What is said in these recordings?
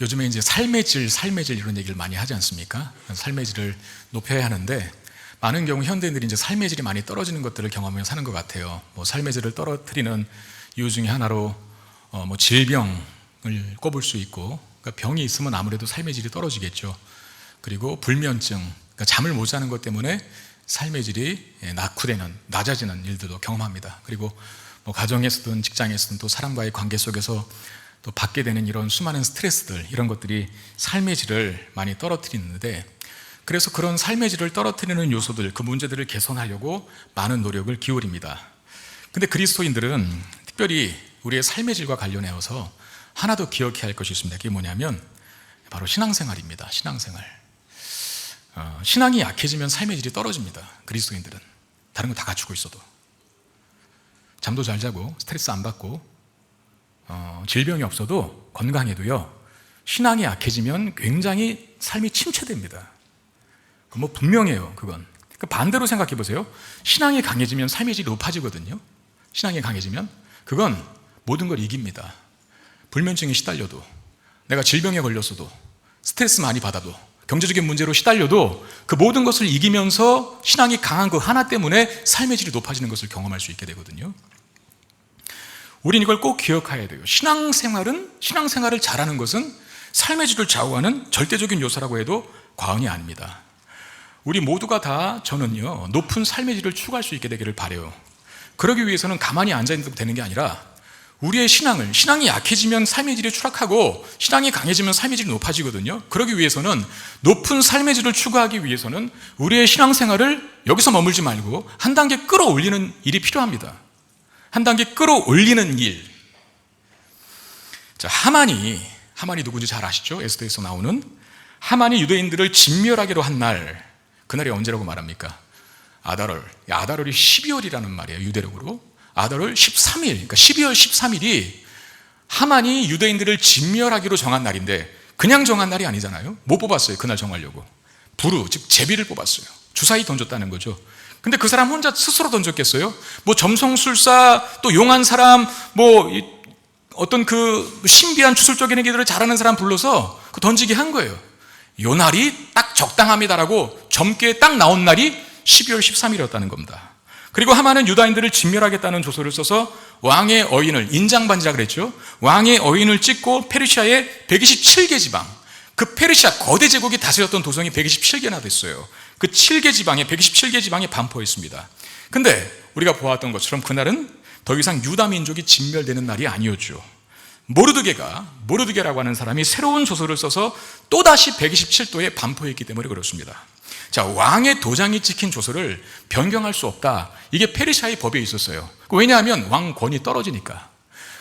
요즘에 이제 삶의 질 이런 얘기를 많이 하지 않습니까? 삶의 질을 높여야 하는데 많은 경우 현대인들이 이제 삶의 질이 많이 떨어지는 것들을 경험하며 사는 것 같아요. 삶의 질을 떨어뜨리는 이유 중에 하나로 질병을 꼽을 수 있고, 그러니까 병이 있으면 아무래도 삶의 질이 떨어지겠죠. 그리고 불면증, 그러니까 잠을 못 자는 것 때문에 삶의 질이 낙후되는, 낮아지는 일들도 경험합니다. 그리고 가정에서든 직장에서든 또 사람과의 관계 속에서 또 받게 되는 이런 수많은 스트레스들, 이런 것들이 삶의 질을 많이 떨어뜨리는데, 그래서 그런 삶의 질을 떨어뜨리는 요소들, 그 문제들을 개선하려고 많은 노력을 기울입니다. 근데 그리스도인들은 특별히 우리의 삶의 질과 관련해서 하나 더 기억해야 할 것이 있습니다. 그게 뭐냐면 바로 신앙생활입니다. 신앙생활. 신앙이 약해지면 삶의 질이 떨어집니다. 그리스도인들은 다른 거 다 갖추고 있어도, 잠도 잘 자고 스트레스 안 받고 질병이 없어도, 건강해도요, 신앙이 약해지면 굉장히 삶이 침체됩니다. 분명해요. 그건. 반대로 생각해 보세요. 신앙이 강해지면 삶의 질이 높아지거든요. 신앙이 강해지면 그건 모든 걸 이깁니다. 불면증에 시달려도, 내가 질병에 걸렸어도, 스트레스 많이 받아도, 경제적인 문제로 시달려도 그 모든 것을 이기면서 신앙이 강한 그 하나 때문에 삶의 질이 높아지는 것을 경험할 수 있게 되거든요. 우린 이걸 꼭 기억해야 돼요. 신앙생활을 잘하는 것은 삶의 질을 좌우하는 절대적인 요소라고 해도 과언이 아닙니다. 우리 모두가 다, 저는요, 높은 삶의 질을 추구할 수 있게 되기를 바라요. 그러기 위해서는 가만히 앉아있는 되는 게 아니라 우리의 신앙이 약해지면 삶의 질이 추락하고 신앙이 강해지면 삶의 질이 높아지거든요. 그러기 위해서는, 높은 삶의 질을 추구하기 위해서는 우리의 신앙생활을 여기서 머물지 말고 한 단계 끌어올리는 일이 필요합니다. 한 단계 끌어올리는 일. 자, 하만이 누군지 잘 아시죠? 에스더에서 나오는. 하만이 유대인들을 진멸하기로 한 날, 그날이 언제라고 말합니까? 아달월. 아달월이 12월이라는 말이에요, 유대력으로. 아달월 13일, 그러니까 12월 13일이 하만이 유대인들을 진멸하기로 정한 날인데, 그냥 정한 날이 아니잖아요. 못 뽑았어요, 그날 정하려고. 부르, 즉 제비를 뽑았어요. 주사위 던졌다는 거죠. 근데 그 사람 혼자 스스로 던졌겠어요? 점성술사, 또 용한 사람, 어떤 그 신비한 주술적인 얘기들을 잘하는 사람 불러서 던지게 한 거예요. 요 날이 딱 적당합니다라고 젊게 딱 나온 날이 12월 13일이었다는 겁니다. 그리고 하만은 유다인들을 진멸하겠다는 조서를 써서 왕의 어인을, 인장반지라 그랬죠. 왕의 어인을 찍고 페르시아의 127개 지방, 그 페르시아 거대 제국이 다스렸던 도성이 127개나 됐어요. 그 127개 지방에 반포했습니다. 근데 우리가 보았던 것처럼 그날은 더 이상 유다 민족이 진멸되는 날이 아니었죠. 모르드게라고 하는 사람이 새로운 조서를 써서 또다시 127도에 반포했기 때문에 그렇습니다. 자, 왕의 도장이 찍힌 조서를 변경할 수 없다. 이게 페르시아의 법에 있었어요. 왜냐하면 왕 권위 떨어지니까.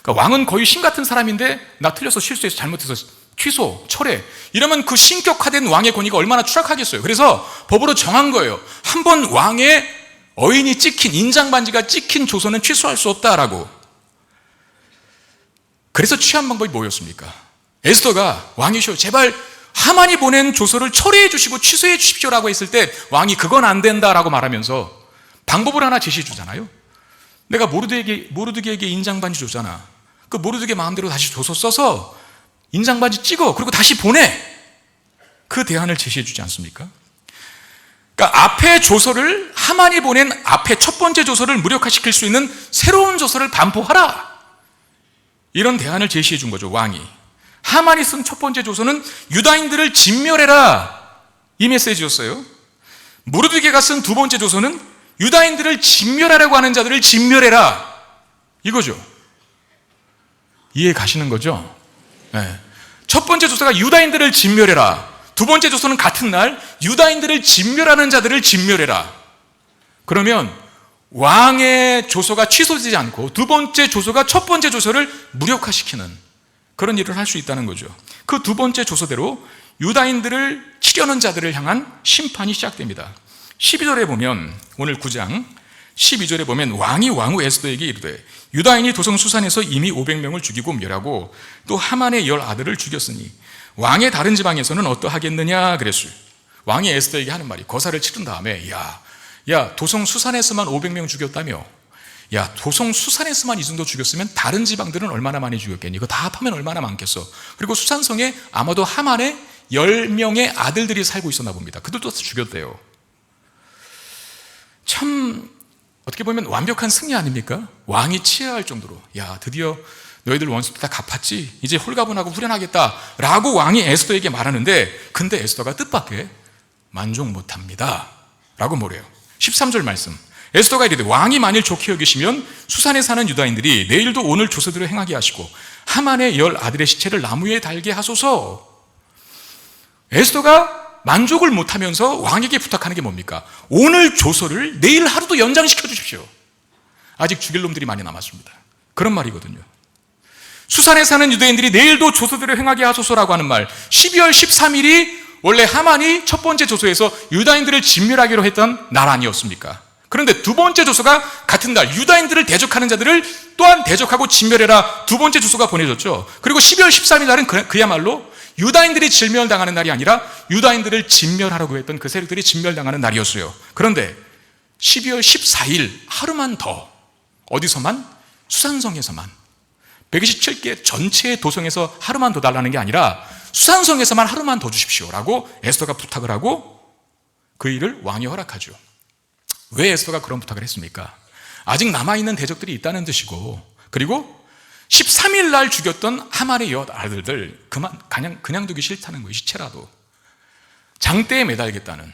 그러니까 왕은 거의 신 같은 사람인데, 나 틀려서 실수해서 잘못해서 취소, 철회, 이러면 그 신격화된 왕의 권위가 얼마나 추락하겠어요. 그래서 법으로 정한 거예요. 한 번 왕의 어인이 찍힌, 인장반지가 찍힌 조서는 취소할 수 없다라고. 그래서 취한 방법이 뭐였습니까? 에스더가, 왕이시여, 제발 하만이 보낸 조서를 처리해 주시고 취소해 주십시오라고 했을 때 왕이 그건 안 된다라고 말하면서 방법을 하나 제시해 주잖아요. 내가 모르드게에게 인장반지 줬잖아. 그 모르드게 마음대로 다시 조서 써서 인장반지 찍어, 그리고 다시 보내. 그 대안을 제시해 주지 않습니까? 그러니까 앞에 조서를, 하만이 보낸 앞에 첫 번째 조서를 무력화시킬 수 있는 새로운 조서를 반포하라, 이런 대안을 제시해 준 거죠, 왕이. 하만이 쓴 첫 번째 조서는 유다인들을 진멸해라, 이 메시지였어요. 모르드게가 쓴 두 번째 조서는 유다인들을 진멸하려고 하는 자들을 진멸해라, 이거죠. 이해 가시는 거죠? 네. 첫 번째 조서가 유다인들을 진멸해라, 두 번째 조서는 같은 날 유다인들을 진멸하는 자들을 진멸해라. 그러면 왕의 조서가 취소되지 않고 두 번째 조서가 첫 번째 조서를 무력화시키는 그런 일을 할 수 있다는 거죠. 그 두 번째 조서대로 유다인들을 치려는 자들을 향한 심판이 시작됩니다. 12절에 보면, 오늘 9장 12절에 보면, 왕이 왕후 에스더에게 이르되 유다인이 도성 수산에서 이미 500명을 죽이고 멸하고 또 하만의 10 아들을 죽였으니 왕의 다른 지방에서는 어떠하겠느냐 그랬어요. 왕이 에스더에게 하는 말이, 거사를 치른 다음에, 야, 도성 수산에서만 500명 죽였다며, 야, 도성 수산에서만 이 정도 죽였으면 다른 지방들은 얼마나 많이 죽였겠니? 이거 다 합하면 얼마나 많겠어. 그리고 수산성에 아마도 하만의 10명의 아들들이 살고 있었나 봅니다. 그들도 죽였대요. 참 어떻게 보면 완벽한 승리 아닙니까? 왕이 치하할 정도로, 야, 드디어 너희들 원수들 다 갚았지? 이제 홀가분하고 후련하겠다 라고 왕이 에스더에게 말하는데, 근데 에스더가 뜻밖의 만족 못합니다 라고 뭐래요? 13절 말씀, 에스더가 이르되 왕이 만일 좋게 여기시면 수산에 사는 유다인들이 내일도 오늘 조서대로 행하게 하시고 하만의 10 아들의 시체를 나무 위에 달게 하소서. 에스더가 만족을 못하면서 왕에게 부탁하는 게 뭡니까? 오늘 조서를 내일 하루도 연장시켜 주십시오. 아직 죽일 놈들이 많이 남았습니다. 그런 말이거든요. 수산에 사는 유대인들이 내일도 조서대로 행하게 하소서라고 하는 말, 12월 13일이 원래 하만이 첫 번째 조서에서 유다인들을 진멸하기로 했던 날 아니었습니까? 그런데 두 번째 조서가 같은 날 유다인들을 대적하는 자들을 또한 대적하고 진멸해라, 두 번째 조서가 보내졌죠. 그리고 12월 13일 날은 그야말로 유다인들이 진멸당하는 날이 아니라 유다인들을 진멸하려고 했던 그 세력들이 진멸당하는 날이었어요. 그런데 12월 14일 하루만 더, 어디서만? 수산성에서만 127개 전체의 도성에서 하루만 더 달라는 게 아니라 수산성에서만 하루만 더 주십시오라고 에스더가 부탁을 하고 그 일을 왕이 허락하죠. 왜 에스더가 그런 부탁을 했습니까? 아직 남아있는 대적들이 있다는 뜻이고, 그리고 13일 날 죽였던 하만의 10 아들들 그냥 두기 싫다는 거예요. 시체라도 장대에 매달겠다는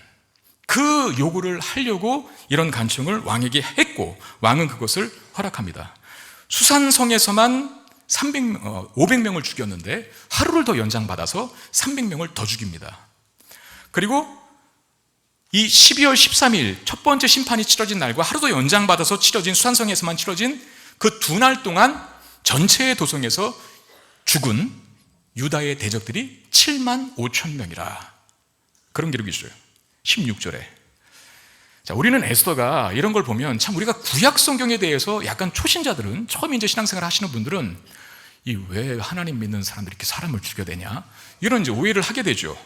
그 요구를 하려고 이런 간청을 왕에게 했고, 왕은 그것을 허락합니다. 수산성에서만 500명을 죽였는데 하루를 더 연장받아서 300명을 더 죽입니다. 그리고 이 12월 13일 첫 번째 심판이 치러진 날과 하루 더 연장받아서 치러진 수산성에서만 치러진 그 두 날 동안 전체의 도성에서 죽은 유다의 대적들이 7만 5천 명이라, 그런 기록이 있어요. 16절에. 자, 우리는 에스더가 이런 걸 보면 참, 우리가 구약 성경에 대해서 약간 초신자들은, 처음 이제 신앙생활 하시는 분들은 이 왜 하나님 믿는 사람들이 이렇게 사람을 죽여대냐, 이런 이제 오해를 하게 되죠.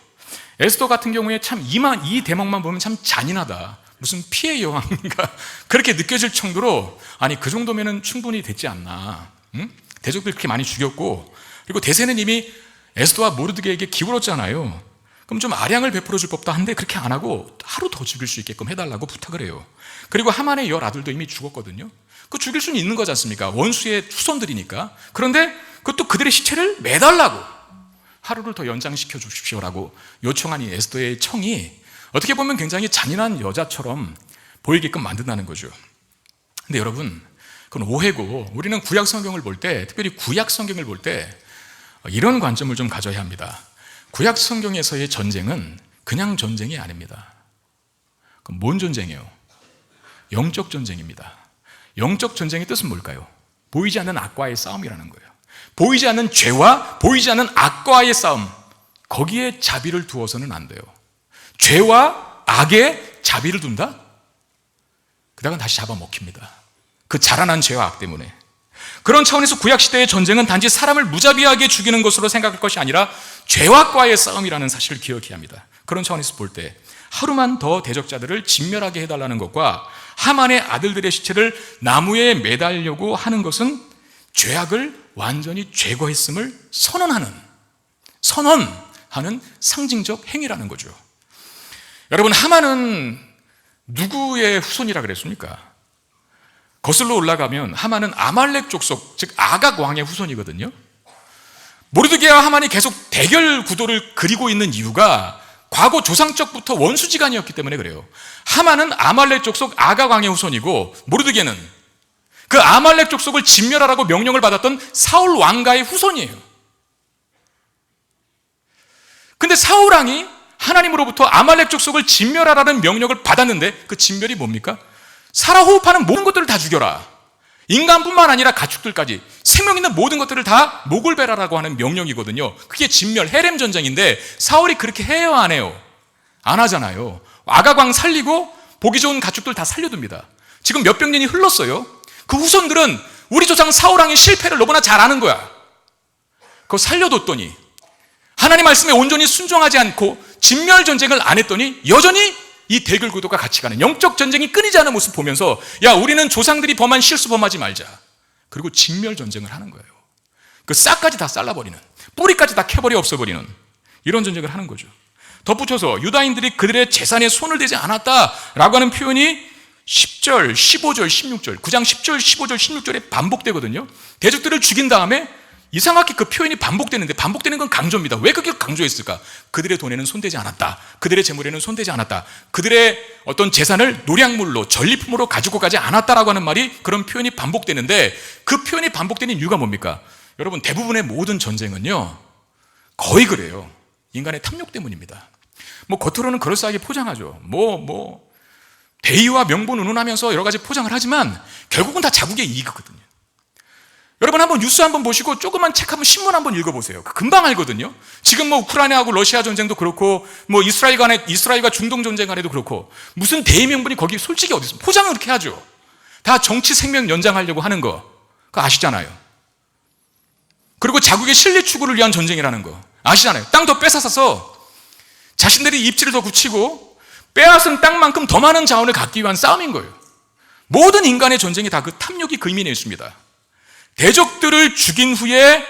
에스더 같은 경우에 참 이 대목만 보면 참 잔인하다, 무슨 피해 여왕인가 그렇게 느껴질 정도로, 아니 그 정도면은 충분히 됐지 않나. 응? 대적들 그렇게 많이 죽였고, 그리고 대세는 이미 에스더와 모르드게에게 기울었잖아요. 그럼 좀 아량을 베풀어 줄 법도 한데 그렇게 안 하고 하루 더 죽일 수 있게끔 해달라고 부탁을 해요. 그리고 하만의 10 아들도 이미 죽었거든요. 그 죽일 수는 있는 거지 않습니까? 원수의 후손들이니까. 그런데 그것도 그들의 시체를 매달라고 하루를 더 연장시켜 주십시오라고 요청한 이 에스더의 청이 어떻게 보면 굉장히 잔인한 여자처럼 보이게끔 만든다는 거죠. 근데 여러분, 그건 오해고, 우리는 구약 성경을 볼 때, 특별히 구약 성경을 볼 때 이런 관점을 좀 가져야 합니다. 구약 성경에서의 전쟁은 그냥 전쟁이 아닙니다. 그럼 뭔 전쟁이에요? 영적 전쟁입니다. 영적 전쟁의 뜻은 뭘까요? 보이지 않는 악과의 싸움이라는 거예요. 보이지 않는 죄와 보이지 않는 악과의 싸움, 거기에 자비를 두어서는 안 돼요. 죄와 악에 자비를 둔다? 그다음은 다시 잡아먹힙니다. 그 자라난 죄와 악 때문에. 그런 차원에서 구약시대의 전쟁은 단지 사람을 무자비하게 죽이는 것으로 생각할 것이 아니라 죄와과의 싸움이라는 사실을 기억해야 합니다. 그런 차원에서 볼 때 하루만 더 대적자들을 진멸하게 해달라는 것과 하만의 아들들의 시체를 나무에 매달려고 하는 것은 죄악을 완전히 제거했음을 선언하는 상징적 행위라는 거죠. 여러분, 하만은 누구의 후손이라 그랬습니까? 거슬러 올라가면 하만은 아말렉 족속, 즉 아각 왕의 후손이거든요. 모르드게와 하만이 계속 대결 구도를 그리고 있는 이유가 과거 조상적부터 원수지간이었기 때문에 그래요. 하만은 아말렉 족속 아각 왕의 후손이고, 모르드게는 그 아말렉 족속을 진멸하라고 명령을 받았던 사울 왕가의 후손이에요. 근데 사울 왕이 하나님으로부터 아말렉 족속을 진멸하라는 명령을 받았는데 그 진멸이 뭡니까? 살아 호흡하는 모든 것들을 다 죽여라. 인간뿐만 아니라 가축들까지 생명 있는 모든 것들을 다 목을 베라라고 하는 명령이거든요. 그게 진멸, 헤렘 전쟁인데 사울이 그렇게 해요, 안 해요? 안 하잖아요. 아가광 살리고 보기 좋은 가축들 다 살려둡니다. 지금 몇백 년이 흘렀어요. 그 후손들은 우리 조상 사울 왕의 실패를 너무나 잘 아는 거야. 그거 살려뒀더니 하나님 말씀에 온전히 순종하지 않고 진멸 전쟁을 안 했더니 여전히 이 대결 구도가 같이 가는 영적 전쟁이 끊이지 않는 모습 보면서 야, 우리는 조상들이 범한 실수 범하지 말자. 그리고 직멸 전쟁을 하는 거예요. 그 싹까지 다 잘라버리는, 뿌리까지 다 캐버려 없애버리는 이런 전쟁을 하는 거죠. 덧붙여서 유다인들이 그들의 재산에 손을 대지 않았다라고 하는 표현이 10절, 15절, 16절, 9장 10절, 15절, 16절에 반복되거든요. 대적들을 죽인 다음에 이상하게 그 표현이 반복되는데, 반복되는 건 강조입니다. 왜 그렇게 강조했을까? 그들의 돈에는 손대지 않았다. 그들의 재물에는 손대지 않았다. 그들의 어떤 재산을 노량물로, 전리품으로 가지고 가지 않았다라고 하는 말이, 그런 표현이 반복되는데, 그 표현이 반복되는 이유가 뭡니까? 여러분, 대부분의 모든 전쟁은요, 거의 그래요. 인간의 탐욕 때문입니다. 뭐 겉으로는 그럴싸하게 포장하죠. 대의와 명분 운운하면서 여러 가지 포장을 하지만 결국은 다 자국의 이익이거든요. 여러분, 한번 뉴스 한번 보시고 조그만 책 한번, 신문 한번 읽어보세요. 금방 알거든요. 지금 우크라이나하고 러시아 전쟁도 그렇고, 이스라엘과 중동 전쟁 간에도 그렇고, 무슨 대의 명분이 거기 솔직히 어디 있습니까? 포장을 그렇게 하죠. 다 정치 생명 연장하려고 하는 거, 그거 아시잖아요. 그리고 자국의 실리 추구를 위한 전쟁이라는 거 아시잖아요. 땅 더 뺏어서서 자신들이 입지를 더 굳히고 빼앗은 땅만큼 더 많은 자원을 갖기 위한 싸움인 거예요. 모든 인간의 전쟁이 다 그 탐욕이 근민해 있습니다. 대적들을 죽인 후에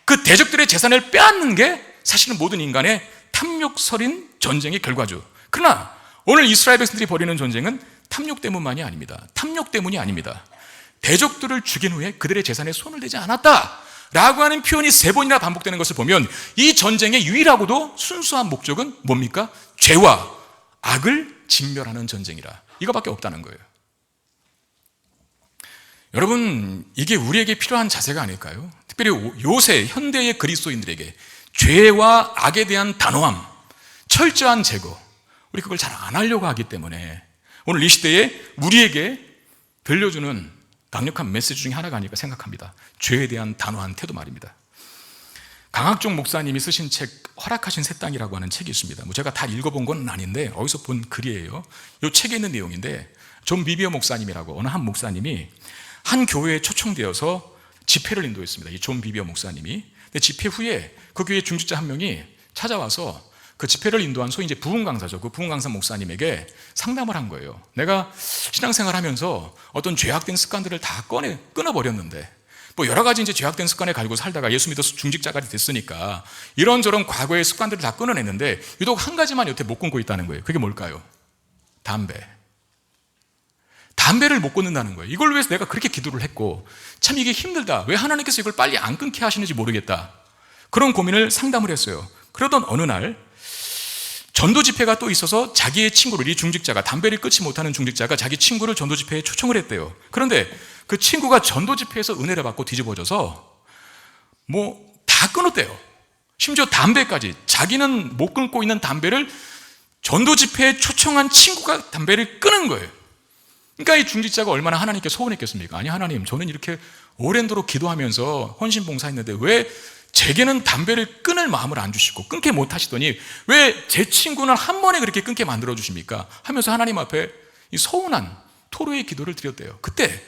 그 대적들의 재산을 빼앗는 게 사실은 모든 인간의 탐욕설인 전쟁의 결과죠. 그러나 오늘 이스라엘 백성들이 벌이는 전쟁은 탐욕 때문만이 아닙니다. 탐욕 때문이 아닙니다. 대적들을 죽인 후에 그들의 재산에 손을 대지 않았다 라고 하는 표현이 3번이나 반복되는 것을 보면, 이 전쟁의 유일하고도 순수한 목적은 뭡니까? 죄와 악을 진멸하는 전쟁이라, 이거밖에 없다는 거예요. 여러분, 이게 우리에게 필요한 자세가 아닐까요? 특별히 요새 현대의 그리스도인들에게 죄와 악에 대한 단호함, 철저한 제거, 우리 그걸 잘 안 하려고 하기 때문에 오늘 이 시대에 우리에게 들려주는 강력한 메시지 중에 하나가 아닐까 생각합니다. 죄에 대한 단호한 태도 말입니다. 강학종 목사님이 쓰신 책, 허락하신 새 땅이라고 하는 책이 있습니다. 제가 다 읽어본 건 아닌데 어디서 본 글이에요. 이 책에 있는 내용인데, 존 비비어 목사님이라고 어느 한 목사님이 한 교회에 초청되어서 집회를 인도했습니다. 이 존 비비어 목사님이. 근데 집회 후에 그 교회 중직자 한 명이 찾아와서 그 집회를 인도한 소위 이제 부흥 강사죠. 그 부흥 강사 목사님에게 상담을 한 거예요. 내가 신앙생활 하면서 어떤 죄악된 습관들을 다 끊어버렸는데, 여러 가지 이제 죄악된 습관에 가지고 살다가 예수 믿어서 중직자가 됐으니까 이런저런 과거의 습관들을 다 끊어냈는데 유독 한 가지만 여태 못 끊고 있다는 거예요. 그게 뭘까요? 담배를 못 끊는다는 거예요. 이걸 위해서 내가 그렇게 기도를 했고, 참 이게 힘들다. 왜 하나님께서 이걸 빨리 안 끊게 하시는지 모르겠다. 그런 고민을 상담을 했어요. 그러던 어느 날 전도 집회가 또 있어서 자기의 친구를, 이 중직자가, 담배를 끊지 못하는 중직자가 자기 친구를 전도 집회에 초청을 했대요. 그런데 그 친구가 전도 집회에서 은혜를 받고 뒤집어져서 다 끊었대요. 심지어 담배까지, 자기는 못 끊고 있는 담배를 전도 집회에 초청한 친구가 담배를 끊은 거예요. 그러니까 이 중직자가 얼마나 하나님께 서운했겠습니까? 아니, 하나님, 저는 이렇게 오랜도록 기도하면서 헌신 봉사했는데 왜 제게는 담배를 끊을 마음을 안 주시고 끊게 못 하시더니 왜 제 친구는 한 번에 그렇게 끊게 만들어 주십니까? 하면서 하나님 앞에 이 서운한 토로의 기도를 드렸대요. 그때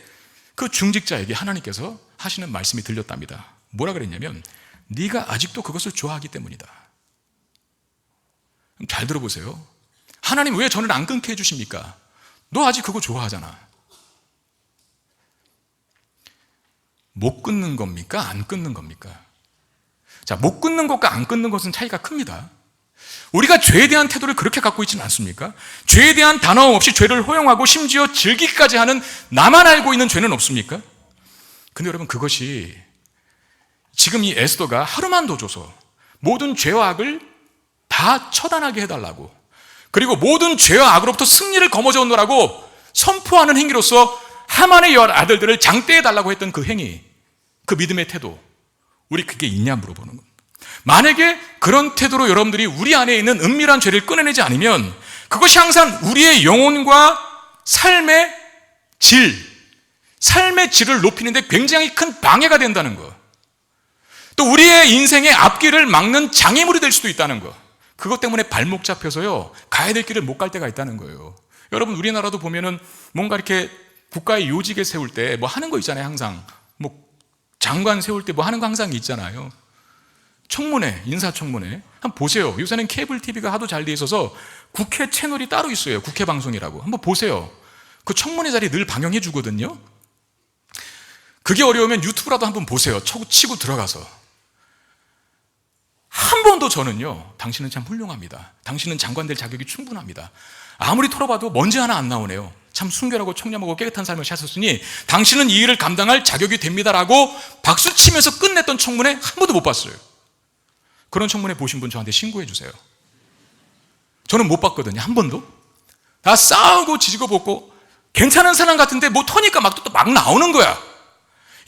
그 중직자에게 하나님께서 하시는 말씀이 들렸답니다. 뭐라 그랬냐면, 네가 아직도 그것을 좋아하기 때문이다. 잘 들어보세요. 하나님 왜 저를 안 끊게 해주십니까? 너 아직 그거 좋아하잖아. 못 끊는 겁니까? 안 끊는 겁니까? 자, 못 끊는 것과 안 끊는 것은 차이가 큽니다. 우리가 죄에 대한 태도를 그렇게 갖고 있지는 않습니까? 죄에 대한 단어음 없이 죄를 허용하고 심지어 즐기기까지 하는, 나만 알고 있는 죄는 없습니까? 근데 여러분, 그것이 지금 이 에스더가 하루만 더 줘서 모든 죄와 악을 다 처단하게 해달라고, 그리고 모든 죄와 악으로부터 승리를 거머쥐어 놓으라고 선포하는 행위로서 하만의 열 아들들을 장대해달라고 했던 그 행위, 그 믿음의 태도, 우리 그게 있냐 물어보는 겁니다. 만약에 그런 태도로 여러분들이 우리 안에 있는 은밀한 죄를 끊어내지 않으면 그것이 항상 우리의 영혼과 삶의 질을 높이는데 굉장히 큰 방해가 된다는 거, 또 우리의 인생의 앞길을 막는 장애물이 될 수도 있다는 거, 그것 때문에 발목 잡혀서요 가야 될 길을 못 갈 때가 있다는 거예요. 여러분, 우리나라도 보면은 뭔가 이렇게 국가의 요직에 세울 때 하는 거 있잖아요. 항상 장관 세울 때 하는 거 항상 있잖아요. 청문회, 인사청문회 한번 보세요. 요새는 케이블 TV가 하도 잘 돼 있어서 국회 채널이 따로 있어요. 국회 방송이라고. 한번 보세요. 그 청문회 자리 늘 방영해 주거든요. 그게 어려우면 유튜브라도 한번 보세요. 치고 들어가서. 한 번도 저는요, 당신은 참 훌륭합니다. 당신은 장관 될 자격이 충분합니다. 아무리 털어봐도 먼지 하나 안 나오네요. 참 순결하고 청렴하고 깨끗한 삶을 사셨으니 당신은 이 일을 감당할 자격이 됩니다라고 박수 치면서 끝냈던 청문회 한 번도 못 봤어요. 그런 청문회 보신 분 저한테 신고해 주세요. 저는 못 봤거든요. 한 번도. 다 싸우고 지지고 볶고 괜찮은 사람 같은데 뭐 터니까 막 나오는 거야.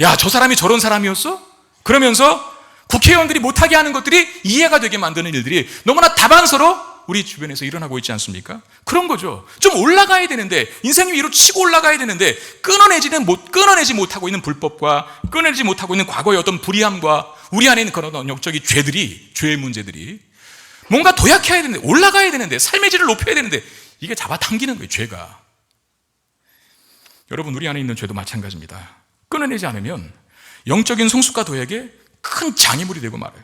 야, 저 사람이 저런 사람이었어? 그러면서 국회의원들이 못하게 하는 것들이 이해가 되게 만드는 일들이 너무나 다반사로 우리 주변에서 일어나고 있지 않습니까? 그런 거죠. 좀 올라가야 되는데, 인생 위로 치고 올라가야 되는데 끊어내지 못하고 있는 불법과 끊어내지 못하고 있는 과거의 어떤 불의함과 우리 안에 있는 그런 영적인 죄의 문제들이 뭔가 도약해야 되는데, 올라가야 되는데, 삶의 질을 높여야 되는데 이게 잡아당기는 거예요. 죄가. 여러분, 우리 안에 있는 죄도 마찬가지입니다. 끊어내지 않으면 영적인 성숙과 도약에 큰 장애물이 되고 말아요.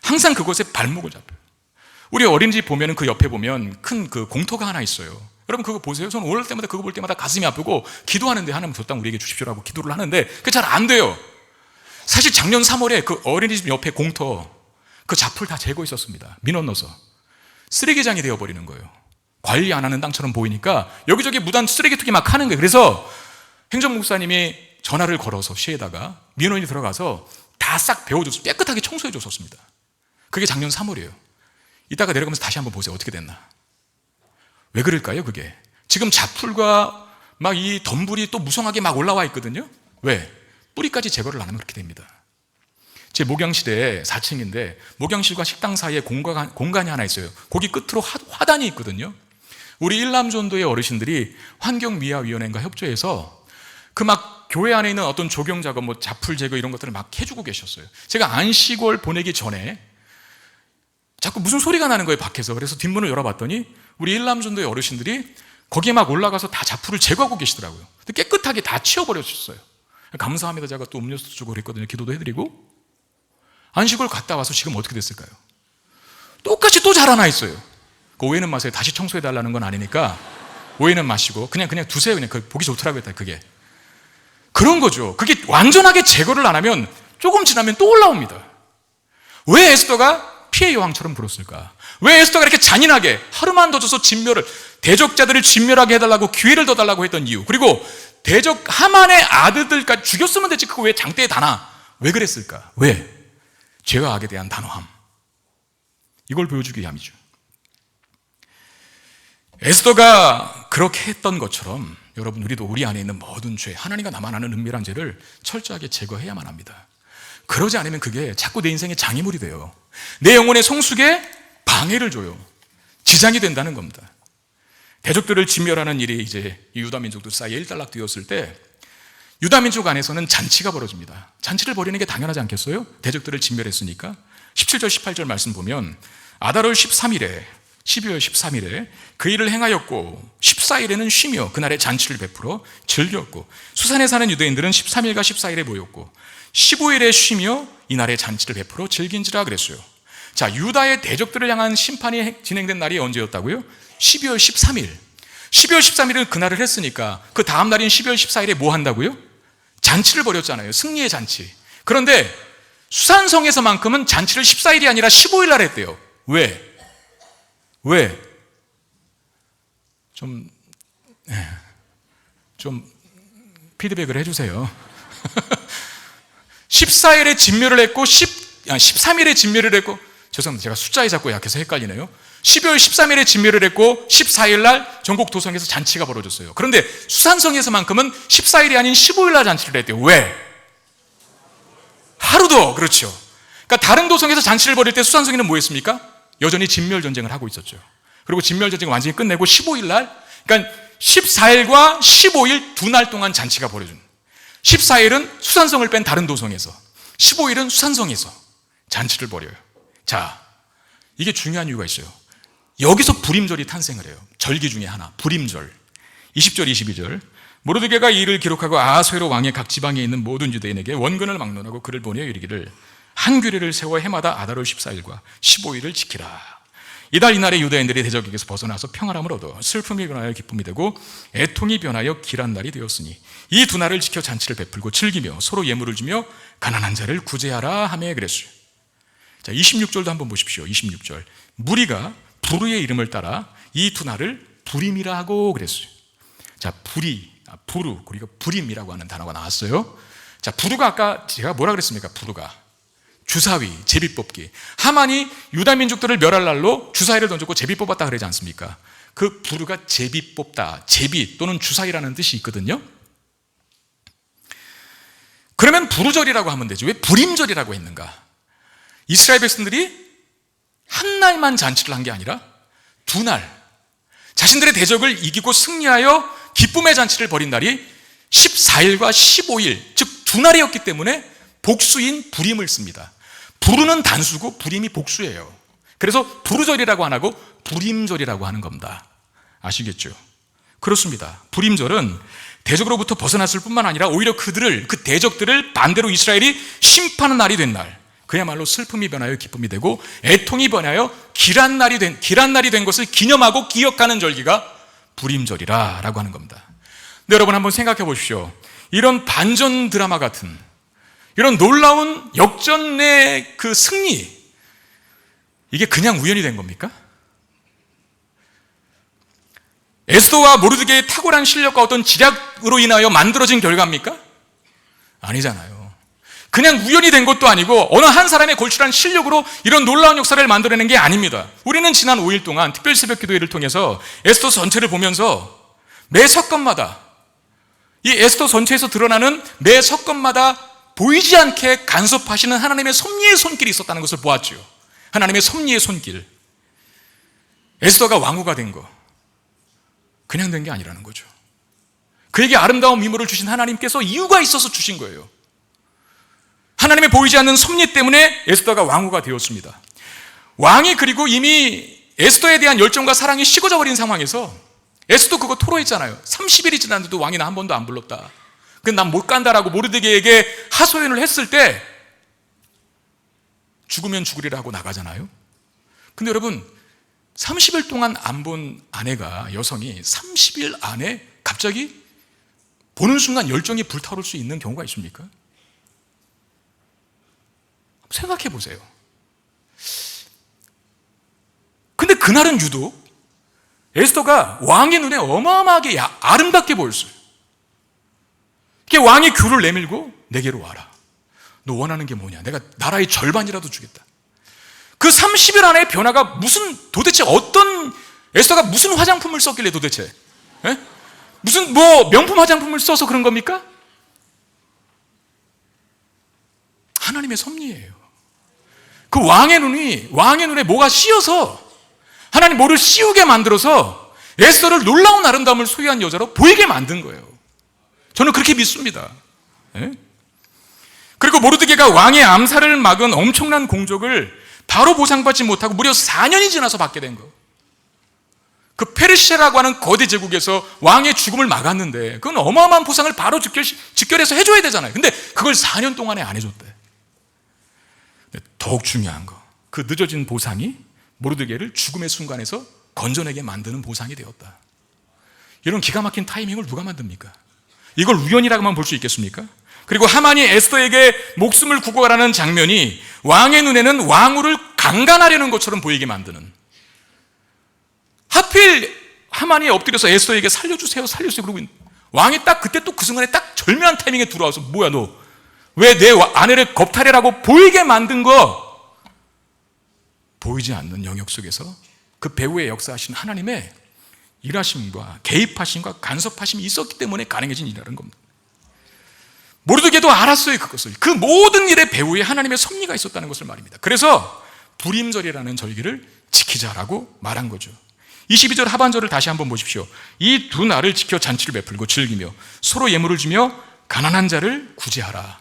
항상 그곳에 발목을 잡혀요. 우리 어린이집 보면 그 옆에 보면 큰 그 공터가 하나 있어요. 여러분 그거 보세요. 저는 올 때마다 그거 볼 때마다 가슴이 아프고 기도하는데 하나님 저 땅 우리에게 주십시오라고 기도를 하는데 그게 잘 안 돼요. 사실 작년 3월에 그 어린이집 옆에 공터 그 잡풀 다 제거했었습니다. 민원 넣어서. 쓰레기장이 되어버리는 거예요. 관리 안 하는 땅처럼 보이니까 여기저기 무단 쓰레기 투기 막 하는 거예요. 그래서 행정목사님이 전화를 걸어서 시에다가 민원이 들어가서 다 싹 베어줘서 깨끗하게 청소해 줬었습니다. 그게 작년 3월이에요. 이따가 내려가면서 다시 한번 보세요. 어떻게 됐나. 왜 그럴까요, 그게? 지금 잡풀과 막 이 덤불이 또 무성하게 막 올라와 있거든요. 왜? 뿌리까지 제거를 안 하면 그렇게 됩니다. 제 목양실에 4층인데 목양실과 식당 사이에 공간이 하나 있어요. 거기 끝으로 화단이 있거든요. 우리 일남전도의 어르신들이 환경미화위원회과 협조해서 그 막 교회 안에 있는 어떤 조경 작업, 뭐 잡풀 제거 이런 것들을 막 해주고 계셨어요. 제가 안식월 보내기 전에 자꾸 무슨 소리가 나는 거예요, 밖에서. 그래서 뒷문을 열어봤더니 우리 일남전도의 어르신들이 거기에 막 올라가서 다 잡풀을 제거하고 계시더라고요. 근데 깨끗하게 다 치워버렸었어요. 감사합니다. 제가 또 음료수 주고 그랬거든요. 기도도 해드리고. 안식월 갔다 와서 지금 어떻게 됐을까요? 똑같이 또 자라나 있어요. 그 오해는 마세요. 다시 청소해달라는 건 아니니까 오해는 마시고 그냥 두세요. 그냥 보기 좋더라고요. 그게. 그런 거죠. 그게 완전하게 제거를 안 하면 조금 지나면 또 올라옵니다. 왜 에스더가 피해 여왕처럼 굴었을까? 왜 에스더가 이렇게 잔인하게 하루만 더 줘서 대적자들을 진멸하게 해달라고 기회를 더 달라고 했던 이유, 그리고 대적 하만의 아들들까지 죽였으면 됐지 그거 왜 장대에 다나? 왜 그랬을까? 왜? 죄와 악에 대한 단호함, 이걸 보여주기 위함이죠. 에스더가 그렇게 했던 것처럼 여러분, 우리도 우리 안에 있는 모든 죄, 하나님과 나만 아는 은밀한 죄를 철저하게 제거해야만 합니다. 그러지 않으면 그게 자꾸 내 인생의 장애물이 돼요. 내 영혼의 성숙에 방해를 줘요. 지장이 된다는 겁니다. 대적들을 진멸하는 일이 이제 유다 민족들 사이에 일단락 되었을 때 유다 민족 안에서는 잔치가 벌어집니다. 잔치를 벌이는 게 당연하지 않겠어요? 대적들을 진멸했으니까. 17절 18절 말씀 보면 아달월 13일에 12월 13일에 그 일을 행하였고 14일에는 쉬며 그날에 잔치를 베풀어 즐겼고 수산에 사는 유대인들은 13일과 14일에 모였고 15일에 쉬며 이날에 잔치를 베풀어 즐긴지라 그랬어요. 자, 유다의 대적들을 향한 심판이 진행된 날이 언제였다고요? 12월 13일. 12월 13일은 그날을 했으니까 그 다음 날인 12월 14일에 뭐 한다고요? 잔치를 벌였잖아요. 승리의 잔치. 그런데 수산성에서만큼은 잔치를 14일이 아니라 15일 날 했대요. 왜? 좀 피드백을 해주세요. 14일에 진멸을 했고 13일에 진멸을 했고, 죄송합니다. 제가 숫자에 자꾸 약해서 헷갈리네요. 12월 13일에 진멸을 했고 14일 날 전국 도성에서 잔치가 벌어졌어요. 그런데 수산성에서만큼은 14일이 아닌 15일 날 잔치를 했대요. 왜? 하루 더. 그렇죠. 그러니까 다른 도성에서 잔치를 벌일 때 수산성에는 뭐 했습니까? 여전히 진멸 전쟁을 하고 있었죠. 그리고 진멸 전쟁을 완전히 끝내고 15일 날, 그러니까 14일과 15일 두 날 동안 잔치가 벌어진. 14일은 수산성을 뺀 다른 도성에서, 15일은 수산성에서 잔치를 벌여요. 자, 이게 중요한 이유가 있어요. 여기서 불임절이 탄생을 해요. 절기 중에 하나, 불임절. 20절 22절. 모르드게가 이 일을 기록하고 아하수에로 왕의 각 지방에 있는 모든 유대인에게 원근을 막론하고 그를 보내어 이르기를 한 규례를 세워 해마다 아달월 14일과 15일을 지키라. 이달 이날에 유대인들이 대적에게서 벗어나서 평안함을 얻어 슬픔이 변하여 기쁨이 되고 애통이 변하여 길한 날이 되었으니 이 두 날을 지켜 잔치를 베풀고 즐기며 서로 예물을 주며 가난한 자를 구제하라 하며 그랬어요. 자, 26절도 한번 보십시오. 26절. 무리가 부르의 이름을 따라 이 두 날을 부림이라 하고 그랬어요. 자, 부르 그리고 부림이라고 하는 단어가 나왔어요. 자, 부르가 아까 제가 뭐라 그랬습니까? 부르가 주사위, 제비 뽑기. 하만이 유다 민족들을 멸할 날로 주사위를 던졌고 제비 뽑았다 그러지 않습니까? 그 부르가 제비 뽑다, 제비 또는 주사위라는 뜻이 있거든요. 그러면 부르절이라고 하면 되죠. 왜 부림절이라고 했는가? 이스라엘 백성들이 한 날만 잔치를 한 게 아니라 두 날, 자신들의 대적을 이기고 승리하여 기쁨의 잔치를 벌인 날이 14일과 15일, 즉 두 날이었기 때문에 복수인 부림을 씁니다. 부르는 단수고 부림이 복수예요. 그래서 부르절이라고 안 하고 부림절이라고 하는 겁니다. 아시겠죠? 그렇습니다. 부림절은 대적으로부터 벗어났을 뿐만 아니라 오히려 그 대적들을 반대로 이스라엘이 심판하는 날이 된 날, 그야말로 슬픔이 변하여 기쁨이 되고 애통이 변하여 길한 날이 된 것을 기념하고 기억하는 절기가 부림절이라고 하는 겁니다. 근데 여러분 한번 생각해 보십시오. 이런 반전 드라마 같은 이런 놀라운 역전의 그 승리, 이게 그냥 우연이 된 겁니까? 에스더와 모르드게의 탁월한 실력과 어떤 지략으로 인하여 만들어진 결과입니까? 아니잖아요. 그냥 우연이 된 것도 아니고 어느 한 사람의 걸출한 실력으로 이런 놀라운 역사를 만들어내는 게 아닙니다. 우리는 지난 5일 동안 특별 새벽 기도회를 통해서 에스더 전체를 보면서 매 사건마다 이 에스더 전체에서 드러나는 매 사건마다 보이지 않게 간섭하시는 하나님의 섭리의 손길이 있었다는 것을 보았죠. 하나님의 섭리의 손길. 에스더가 왕후가 된 거 그냥 된 게 아니라는 거죠. 그에게 아름다운 미모를 주신 하나님께서 이유가 있어서 주신 거예요. 하나님의 보이지 않는 섭리 때문에 에스더가 왕후가 되었습니다. 왕이 그리고 이미 에스더에 대한 열정과 사랑이 식어져 버린 상황에서 에스더 그거 토로했잖아요. 30일이 지났는데도 왕이 나 한 번도 안 불렀다. 그 난 못 간다라고 모르드게에게 하소연을 했을 때 죽으면 죽으리라 하고 나가잖아요. 근데 여러분 30일 동안 안 본 아내가, 여성이 30일 안에 갑자기 보는 순간 열정이 불타오를 수 있는 경우가 있습니까? 생각해 보세요. 근데 그날은 유독 에스더가 왕의 눈에 어마어마하게 아름답게 보였어요. 왕이 귤을 내밀고 내게로 와라. 너 원하는 게 뭐냐? 내가 나라의 절반이라도 주겠다. 그 30일 안에 변화가 도대체 어떤, 에스더가 무슨 화장품을 썼길래 도대체? 에? 무슨 명품 화장품을 써서 그런 겁니까? 하나님의 섭리예요. 그 왕의 눈에 뭐가 씌어서 하나님 뭐를 씌우게 만들어서 에스더를 놀라운 아름다움을 소유한 여자로 보이게 만든 거예요. 저는 그렇게 믿습니다. 예? 그리고 모르드게가 왕의 암살을 막은 엄청난 공적을 바로 보상받지 못하고 무려 4년이 지나서 받게 된 거. 그 페르시아라고 하는 거대 제국에서 왕의 죽음을 막았는데 그건 어마어마한 보상을 바로 직결해서 해줘야 되잖아요. 근데 그걸 4년 동안에 안 해줬대. 더욱 중요한 거, 그 늦어진 보상이 모르드게를 죽음의 순간에서 건져내게 만드는 보상이 되었다. 이런 기가 막힌 타이밍을 누가 만듭니까? 이걸 우연이라고만 볼 수 있겠습니까? 그리고 하만이 에스더에게 목숨을 구걸하는 장면이 왕의 눈에는 왕후를 강간하려는 것처럼 보이게 만드는, 하필 하만이 엎드려서 에스더에게 살려주세요 그러고 왕이 딱 그때 또 그 순간에 딱 절묘한 타이밍에 들어와서 뭐야 너 왜 내 아내를 겁탈해라고 보이게 만든 거, 보이지 않는 영역 속에서 그 배후에 역사하신 하나님의 일하심과 개입하심과 간섭하심이 있었기 때문에 가능해진 일이라는 겁니다. 모르드게도 알았어요. 그것을. 그 모든 일의 배후에 하나님의 섭리가 있었다는 것을 말입니다. 그래서 부림절이라는 절기를 지키자라고 말한 거죠. 22절 하반절을 다시 한번 보십시오. 이 두 날을 지켜 잔치를 베풀고 즐기며 서로 예물을 주며 가난한 자를 구제하라.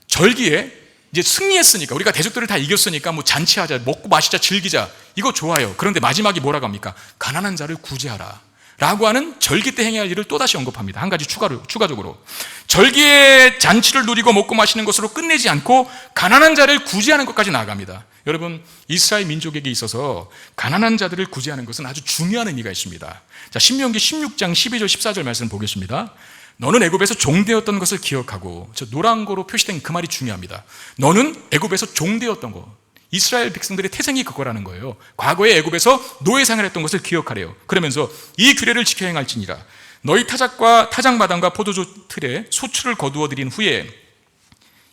절기에 이제 승리했으니까, 우리가 대적들을 다 이겼으니까 뭐 잔치하자, 먹고 마시자, 즐기자, 이거 좋아요. 그런데 마지막이 뭐라고 합니까? 가난한 자를 구제하라 라고 하는 절기 때 행해야 할 일을 또다시 언급합니다. 한 가지 추가적으로 절기의 잔치를 누리고 먹고 마시는 것으로 끝내지 않고 가난한 자를 구제하는 것까지 나아갑니다. 여러분, 이스라엘 민족에게 있어서 가난한 자들을 구제하는 것은 아주 중요한 의미가 있습니다. 자, 신명기 16장 12절 14절 말씀 보겠습니다. 너는 애굽에서 종되었던 것을 기억하고, 저 노란 거로 표시된 그 말이 중요합니다. 너는 애굽에서 종되었던 거, 이스라엘 백성들의 태생이 그거라는 거예요. 과거에 애굽에서 노예 생활했던 것을 기억하래요. 그러면서 이 규례를 지켜 행할지니라. 너희 타작마당과 포도주 틀에 소출을 거두어 들인 후에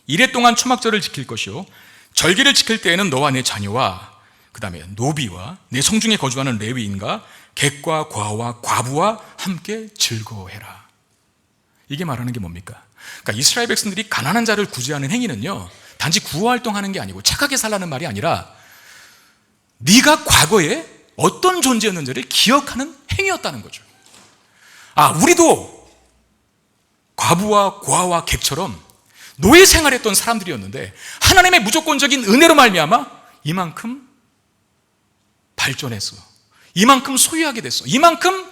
이래 동안 초막절을 지킬 것이요, 절기를 지킬 때에는 너와 내 자녀와 그 다음에 노비와 내 성중에 거주하는 레위인과 객과 과와 과부와 함께 즐거워해라. 이게 말하는 게 뭡니까? 그러니까 이스라엘 백성들이 가난한 자를 구제하는 행위는요, 단지 구호활동하는 게 아니고 착하게 살라는 말이 아니라 네가 과거에 어떤 존재였는지를 기억하는 행위였다는 거죠. 우리도 과부와 고아와 객처럼 노예 생활했던 사람들이었는데 하나님의 무조건적인 은혜로 말미암아 이만큼 발전했어, 이만큼 소유하게 됐어, 이만큼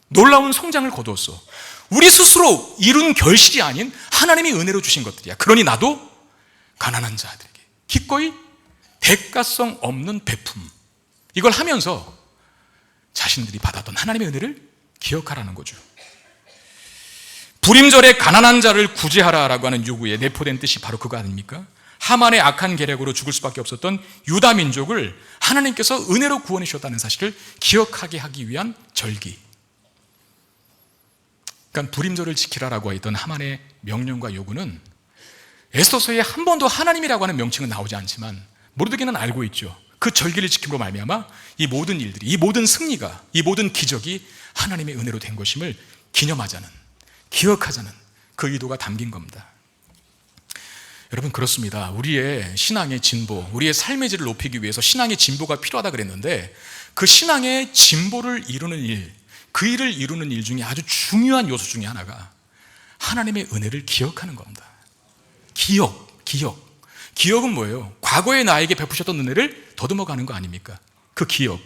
놀라운 성장을 거두었어. 우리 스스로 이룬 결실이 아닌 하나님이 은혜로 주신 것들이야. 그러니 나도 가난한 자들에게 기꺼이 대가성 없는 베품, 이걸 하면서 자신들이 받았던 하나님의 은혜를 기억하라는 거죠. 불임절에 가난한 자를 구제하라라고 하는 요구에 내포된 뜻이 바로 그거 아닙니까? 하만의 악한 계략으로 죽을 수밖에 없었던 유다 민족을 하나님께서 은혜로 구원해 주셨다는 사실을 기억하게 하기 위한 절기. 그러니까 불임절을 지키라라고 했던 하만의 명령과 요구는 에스더서에 한 번도 하나님이라고 하는 명칭은 나오지 않지만 모르드게는 알고 있죠. 그 절기를 지킴으로 말미암아 이 모든 일들이, 이 모든 승리가, 이 모든 기적이 하나님의 은혜로 된 것임을 기념하자는, 기억하자는 그 의도가 담긴 겁니다. 여러분, 그렇습니다. 우리의 신앙의 진보, 우리의 삶의 질을 높이기 위해서 신앙의 진보가 필요하다 그랬는데, 그 신앙의 진보를 이루는 일, 그 일을 이루는 일 중에 아주 중요한 요소 중에 하나가 하나님의 은혜를 기억하는 겁니다. 기억은 뭐예요? 과거에 나에게 베푸셨던 은혜를 더듬어가는 거 아닙니까? 그 기억.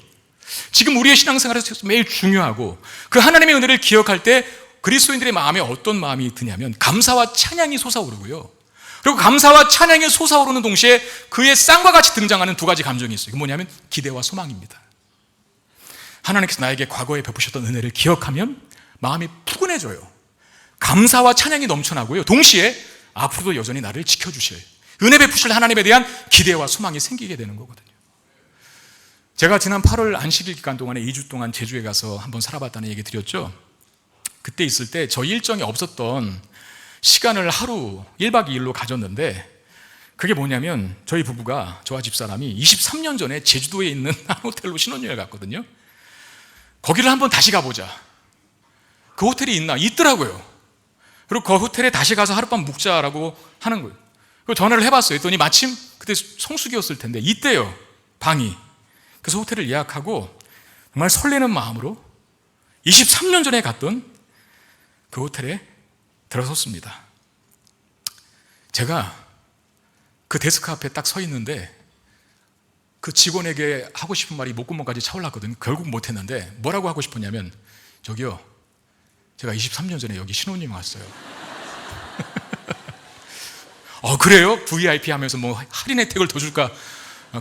지금 우리의 신앙생활에서 매일 중요하고, 그 하나님의 은혜를 기억할 때 그리스도인들의 마음에 어떤 마음이 드냐면 감사와 찬양이 솟아오르고요, 그리고 감사와 찬양이 솟아오르는 동시에 그의 쌍과 같이 등장하는 두 가지 감정이 있어요. 그게 뭐냐면 기대와 소망입니다. 하나님께서 나에게 과거에 베푸셨던 은혜를 기억하면 마음이 푸근해져요. 감사와 찬양이 넘쳐나고요, 동시에 앞으로도 여전히 나를 지켜주실, 은혜 베푸실 하나님에 대한 기대와 소망이 생기게 되는 거거든요. 제가 지난 8월 안식일 기간 동안에 2주 동안 제주에 가서 한번 살아봤다는 얘기 드렸죠. 그때 있을 때 저희 일정이 없었던 시간을 하루 1박 2일로 가졌는데, 그게 뭐냐면 저희 부부가, 저와 집사람이 23년 전에 제주도에 있는 한 호텔로 신혼여행을 갔거든요. 거기를 한번 다시 가보자. 그 호텔이 있더라고요. 그리고 그 호텔에 다시 가서 하룻밤 묵자라고 하는 거예요. 그리고 전화를 해봤어요. 했더니 마침 그때 성수기였을 텐데 있대요, 방이. 그래서 호텔을 예약하고 정말 설레는 마음으로 23년 전에 갔던 그 호텔에 들어섰습니다. 제가 그 데스크 앞에 딱 서 있는데 그 직원에게 하고 싶은 말이 목구멍까지 차올랐거든요. 결국 못했는데 뭐라고 하고 싶었냐면, 저기요, 제가 23년 전에 여기 신혼여행 왔어요. 그래요? VIP 하면서 뭐 할인 혜택을 더 줄까,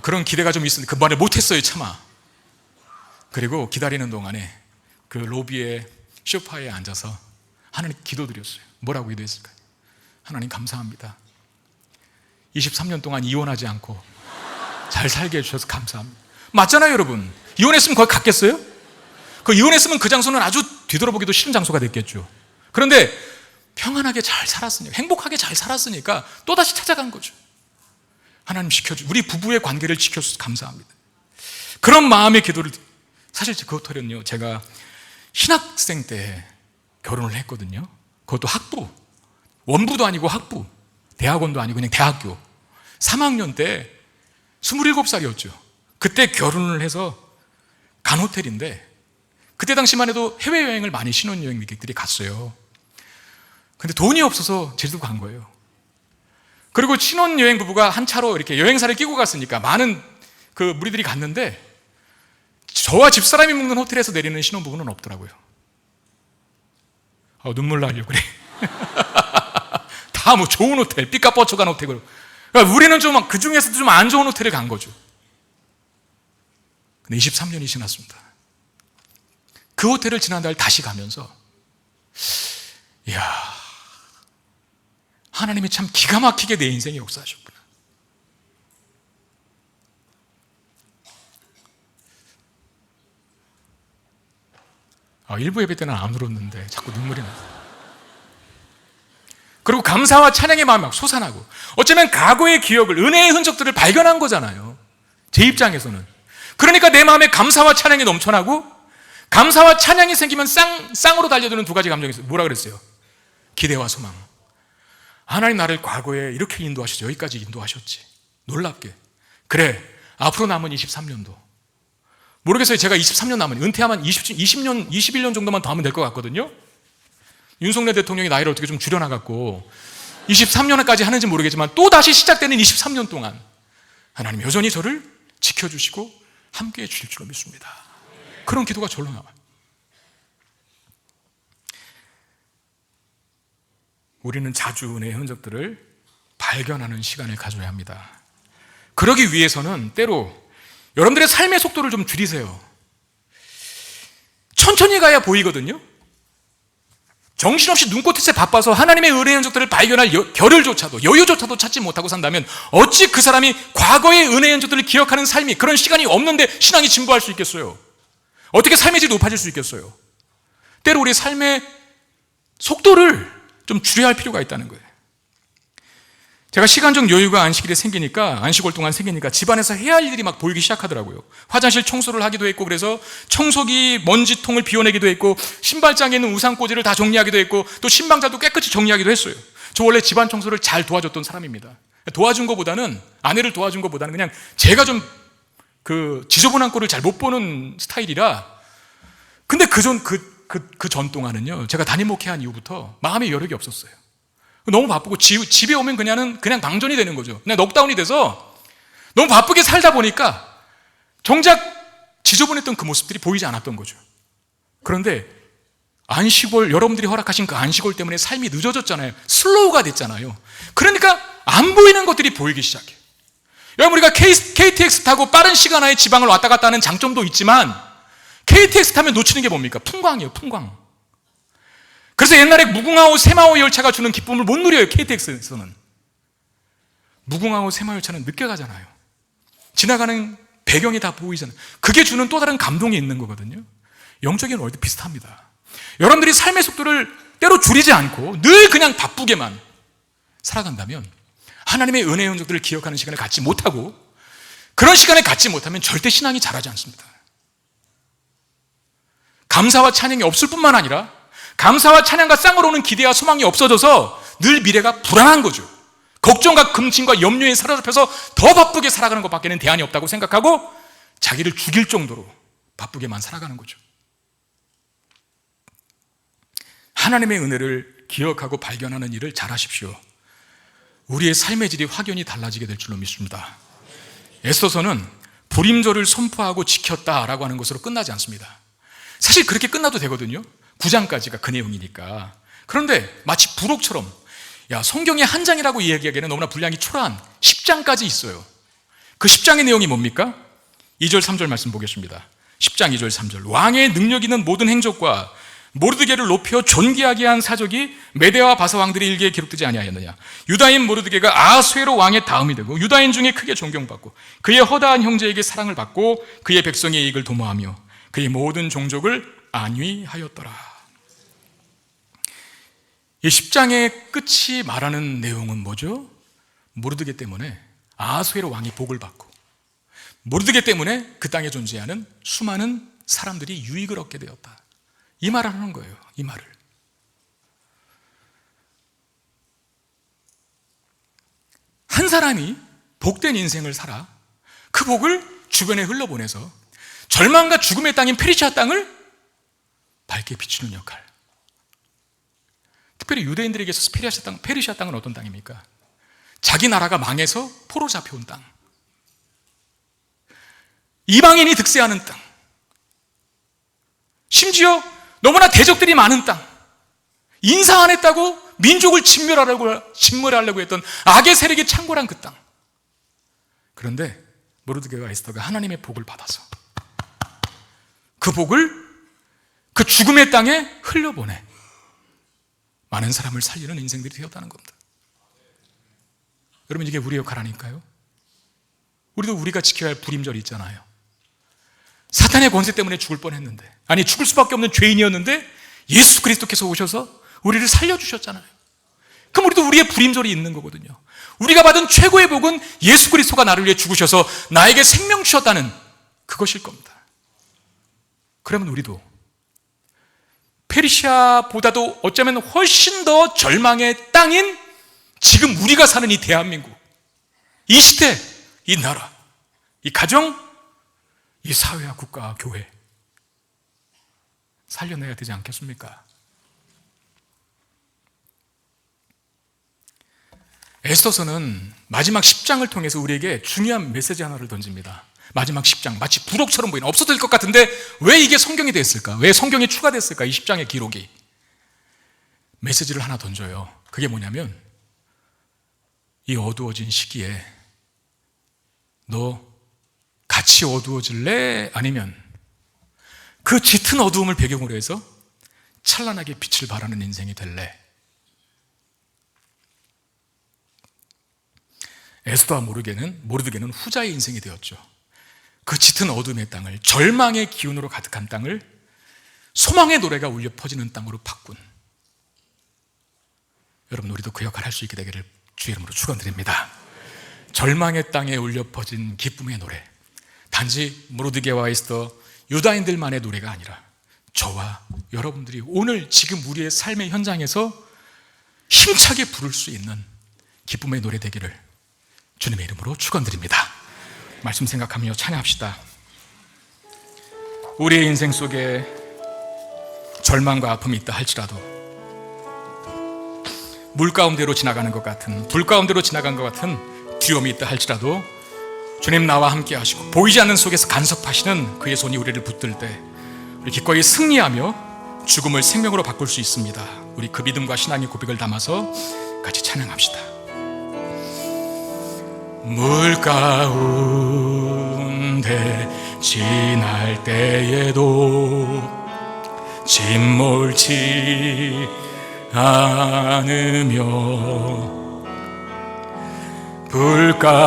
그런 기대가 좀 있었는데 그 말을 못했어요, 차마. 그리고 기다리는 동안에 그 로비의 소파에 앉아서 하나님 기도드렸어요. 뭐라고 기도했을까요? 하나님 감사합니다. 23년 동안 이혼하지 않고 잘 살게 해주셔서 감사합니다. 맞잖아요, 여러분. 이혼했으면 거기 갔겠어요? 이혼했으면 그 장소는 아주 뒤돌아보기도 싫은 장소가 됐겠죠. 그런데 평안하게 잘 살았으니까, 행복하게 잘 살았으니까 또다시 찾아간 거죠. 하나님 우리 부부의 관계를 지켜주셔서 감사합니다. 그런 마음의 기도를, 사실 그 호텔은요, 제가 신학생 때 결혼을 했거든요. 그것도 학부, 원부도 아니고 학부, 대학원도 아니고 그냥 대학교 3학년 때 27살이었죠. 그때 결혼을 해서 간 호텔인데, 그때 당시만 해도 해외여행을 많이 신혼여행객들이 갔어요. 근데 돈이 없어서 제주도 간 거예요. 그리고 신혼여행 부부가 한 차로 이렇게 여행사를 끼고 갔으니까 많은 그 무리들이 갔는데, 저와 집사람이 묵는 호텔에서 내리는 신혼부부는 없더라고요. 눈물 나려고 그래. 다 뭐 좋은 호텔, 삐까뻔쩍한 호텔. 그러니까 우리는 좀 그 중에서도 좀 안 좋은 호텔을 간 거죠. 근데 23년이 지났습니다. 그 호텔을 지난달 다시 가면서 이야, 하나님이 참 기가 막히게 내 인생에 역사하셨구나. 일부 예배 때는 안 울었는데 자꾸 눈물이 나요. 그리고 감사와 찬양의 마음이 막 솟아나고, 어쩌면 과거의 기억을, 은혜의 흔적들을 발견한 거잖아요, 제 입장에서는. 그러니까 내 마음에 감사와 찬양이 넘쳐나고, 감사와 찬양이 생기면 쌍으로 달려드는 두 가지 감정이 있어요. 뭐라 그랬어요? 기대와 소망. 하나님 나를 과거에 이렇게 인도하셨지, 여기까지 인도하셨지, 놀랍게. 그래, 앞으로 남은 23년도 모르겠어요. 제가 23년 남은, 은퇴하면 20년, 21년 정도만 더 하면 될 것 같거든요. 윤석열 대통령이 나이를 어떻게 좀 줄여나갔고 23년까지 하는지 모르겠지만 또 다시 시작되는 23년 동안 하나님 여전히 저를 지켜주시고 함께해 주실 줄로 믿습니다. 그런 기도가 절로 나와요. 우리는 자주 은혜의 흔적들을 발견하는 시간을 가져야 합니다. 그러기 위해서는 때로 여러분들의 삶의 속도를 좀 줄이세요. 천천히 가야 보이거든요. 정신없이 눈꽃에 바빠서 하나님의 은혜의 흔적들을 발견할 겨를조차도, 여유조차도 찾지 못하고 산다면 어찌 그 사람이 과거의 은혜의 흔적들을 기억하는 삶이, 그런 시간이 없는데 신앙이 진보할 수 있겠어요? 어떻게 삶의 질이 높아질 수 있겠어요? 때로 우리 삶의 속도를 좀 줄여야 할 필요가 있다는 거예요. 제가 시간적 여유가 안식일에 생기니까, 안식월 동안 생기니까 집안에서 해야 할 일이 막 보이기 시작하더라고요. 화장실 청소를 하기도 했고, 그래서 청소기 먼지통을 비워내기도 했고, 신발장에 있는 우산꽂이를 다 정리하기도 했고, 또 신방자도 깨끗이 정리하기도 했어요. 저 원래 집안 청소를 잘 도와줬던 사람입니다. 도와준 것보다는, 아내를 도와준 것보다는 그냥 제가 좀 지저분한 꼴을 잘 못 보는 스타일이라. 근데 그 전 동안은요, 제가 담임 목회한 이후부터 마음의 여력이 없었어요. 너무 바쁘고 집에 오면 그냥 방전이 되는 거죠. 그냥 넉다운이 돼서 너무 바쁘게 살다 보니까 정작 지저분했던 그 모습들이 보이지 않았던 거죠. 그런데 안식월, 여러분들이 허락하신 그 안식월 때문에 삶이 늦어졌잖아요. 슬로우가 됐잖아요. 그러니까 안 보이는 것들이 보이기 시작해요. 여러분, 우리가 KTX 타고 빠른 시간 안에 지방을 왔다 갔다 하는 장점도 있지만 KTX 타면 놓치는 게 뭡니까? 풍광이에요, 풍광. 그래서 옛날에 무궁화호, 새마호 열차가 주는 기쁨을 못 누려요, KTX에서는. 무궁화호, 새마호 열차는 늦게 가잖아요. 지나가는 배경이 다 보이잖아요. 그게 주는 또 다른 감동이 있는 거거든요. 영적인 월드 비슷합니다. 여러분들이 삶의 속도를 때로 줄이지 않고 늘 그냥 바쁘게만 살아간다면 하나님의 은혜의 흔적들을 기억하는 시간을 갖지 못하고, 그런 시간을 갖지 못하면 절대 신앙이 자라지 않습니다. 감사와 찬양이 없을 뿐만 아니라 감사와 찬양과 쌍으로 오는 기대와 소망이 없어져서 늘 미래가 불안한 거죠. 걱정과 근심과 염려에 사로잡혀서 더 바쁘게 살아가는 것밖에는 대안이 없다고 생각하고 자기를 죽일 정도로 바쁘게만 살아가는 거죠. 하나님의 은혜를 기억하고 발견하는 일을 잘 하십시오. 우리의 삶의 질이 확연히 달라지게 될 줄로 믿습니다. 에스더서는 불임절을 선포하고 지켰다라고 하는 것으로 끝나지 않습니다. 사실 그렇게 끝나도 되거든요. 9장까지가 그 내용이니까. 그런데 마치 부록처럼, 성경의 한 장이라고 이야기하기에는 너무나 분량이 초라한 10장까지 있어요. 그 10장의 내용이 뭡니까? 2절 3절 말씀 보겠습니다. 10장 2절 3절. 왕의 능력 있는 모든 행적과 모르드게를 높여 존귀하게 한 사적이 메대와 바사 왕들의 일기에 기록되지 아니하였느냐. 유다인 모르드게가 아하수에로 왕의 다음이 되고 유다인 중에 크게 존경받고 그의 허다한 형제에게 사랑을 받고 그의 백성의 이익을 도모하며 그의 모든 종족을 안위하였더라. 이 10장의 끝이 말하는 내용은 뭐죠? 모르드게 때문에 아하수에로 왕이 복을 받고, 모르드게 때문에 그 땅에 존재하는 수많은 사람들이 유익을 얻게 되었다. 이 말을 하는 거예요. 이 말을. 한 사람이 복된 인생을 살아 그 복을 주변에 흘러보내서 절망과 죽음의 땅인 페르시아 땅을 밝게 비추는 역할. 특별히 유대인들에게 있어서 페르시아 땅은 어떤 땅입니까? 자기 나라가 망해서 포로 잡혀온 땅, 이방인이 득세하는 땅, 심지어 너무나 대적들이 많은 땅, 인사 안 했다고 민족을 진멸하려고 했던 악의 세력이 창궐한 그 땅. 그런데 모르드게와 에스더가 하나님의 복을 받아서 그 복을 그 죽음의 땅에 흘려보내 많은 사람을 살리는 인생들이 되었다는 겁니다. 여러분, 이게 우리의 역할 아닐까요? 우리도 우리가 지켜야 할 불임절이 있잖아요. 사탄의 권세 때문에 죽을 뻔했는데, 아니 죽을 수밖에 없는 죄인이었는데 예수 그리스도께서 오셔서 우리를 살려주셨잖아요. 그럼 우리도 우리의 불임절이 있는 거거든요. 우리가 받은 최고의 복은 예수 그리스도가 나를 위해 죽으셔서 나에게 생명 주셨다는 그것일 겁니다. 그러면 우리도 페르시아보다도 어쩌면 훨씬 더 절망의 땅인 지금 우리가 사는 이 대한민국, 이 시대, 이 나라, 이 가정, 이 사회와 국가와 교회 살려내야 되지 않겠습니까? 에스더서는 마지막 10장을 통해서 우리에게 중요한 메시지 하나를 던집니다. 마지막 10장, 마치 부록처럼 보이는, 없어질 것 같은데 왜 이게 성경이 됐을까? 왜 성경이 추가됐을까? 이 10장의 기록이 메시지를 하나 던져요. 그게 뭐냐면, 이 어두워진 시기에 너 같이 어두워질래? 아니면 그 짙은 어두움을 배경으로 해서 찬란하게 빛을 발하는 인생이 될래? 에스더와 모르드게는 후자의 인생이 되었죠. 그 짙은 어둠의 땅을, 절망의 기운으로 가득한 땅을 소망의 노래가 울려 퍼지는 땅으로 바꾼, 여러분, 우리도 그 역할을 할 수 있게 되기를 주의 이름으로 축원드립니다. 절망의 땅에 울려 퍼진 기쁨의 노래, 단지 모르드게와 에스더, 유다인들만의 노래가 아니라 저와 여러분들이 오늘 지금 우리의 삶의 현장에서 힘차게 부를 수 있는 기쁨의 노래 되기를 주님의 이름으로 축원드립니다. 말씀 생각하며 찬양합시다. 우리의 인생 속에 절망과 아픔이 있다 할지라도, 물 가운데로 지나가는 것 같은, 불 가운데로 지나간 것 같은 두려움이 있다 할지라도 주님 나와 함께 하시고 보이지 않는 속에서 간섭하시는 그의 손이 우리를 붙들 때 우리 기꺼이 승리하며 죽음을 생명으로 바꿀 수 있습니다. 우리 그 믿음과 신앙의 고백을 담아서 같이 찬양합시다. 물 가운데 지날 때에도 침몰치 않으며, 불 가운데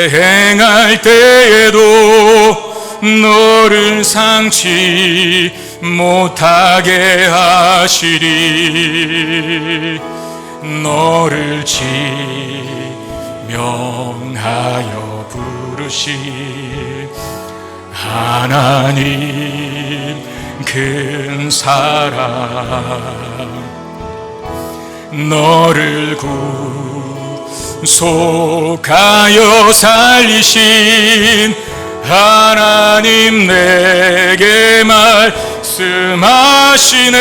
행할 때에도 너를 상치 못하게 하시리. 너를 지명하여 부르신 하나님 큰 사랑, 너를 구속하여 살리신 하나님 내게 말씀하시네.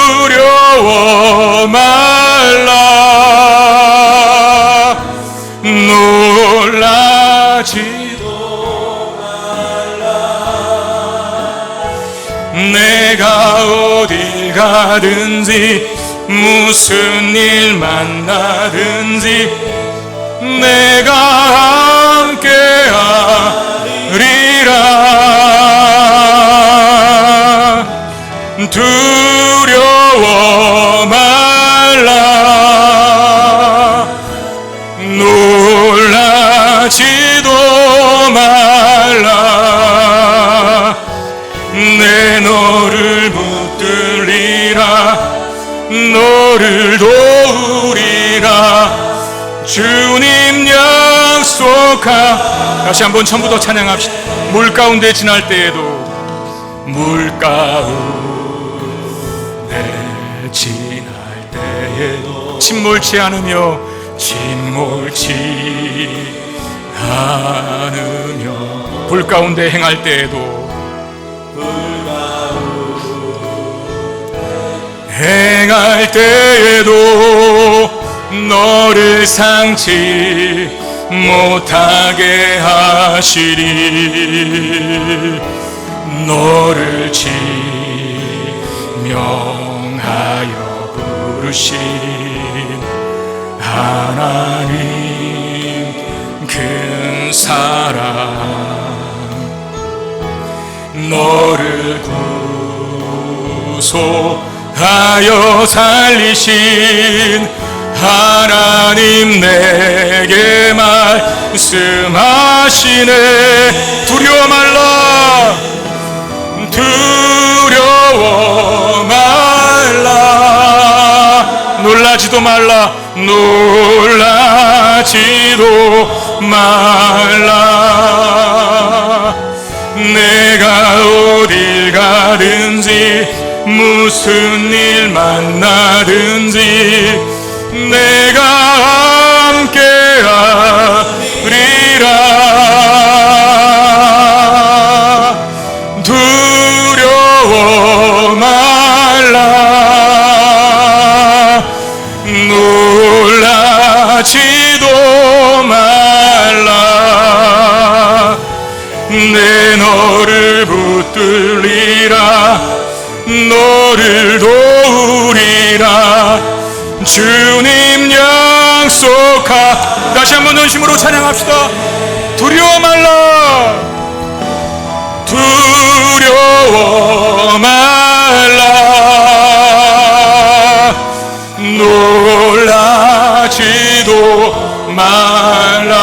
두려워 말라, 놀라지도 말라. 내가 어딜 가든지 무슨 일 만나든지 내가 함께하리라. 두려워 말라, 놀라지도 말라. 내 너를 붙들리라, 너를 도우리라. 주님 약속하. 다시 한번 처음부터 찬양합시다. 물 가운데 지날 때에도, 물 가운데 지날 때에도 침몰치 않으며, 침몰치 않으며, 불 가운데 행할 때에도, 행할 때에도 너를 상치 못하게 하시리. 너를 지명하여 부르신 하나님 너를 구속하여 살리신 하나님 내게 말씀하시네. 두려워 말라, 두려워 말라, 놀라지도 말라, 놀라지도 말라. 내가 어딜 가든지 무슨 일 만나든지 내가 함께하리라. 두려워 말라, 놀라지도 말라. 내 너를 붙들리라, 너를 도우리라. 주님 약속하. 다시 한번 전심으로 찬양합시다. 두려워 말라, 두려워 말라, 놀라지도 말라.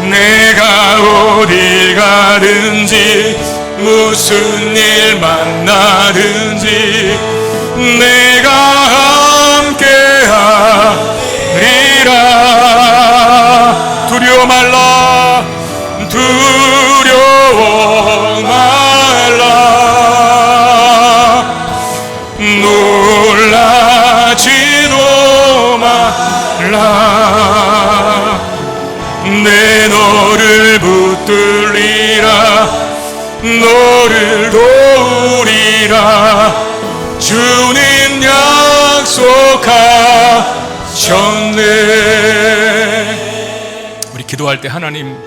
내가 어딜 가든지 무슨 일 만나든지 내가 함께하리라. 두려워 말라, 두려워 말라, 놀라지도 말라. 내 너를 붙들리라, 너를 도우리라. 주님 약속하셨네. 우리 기도할 때 하나님,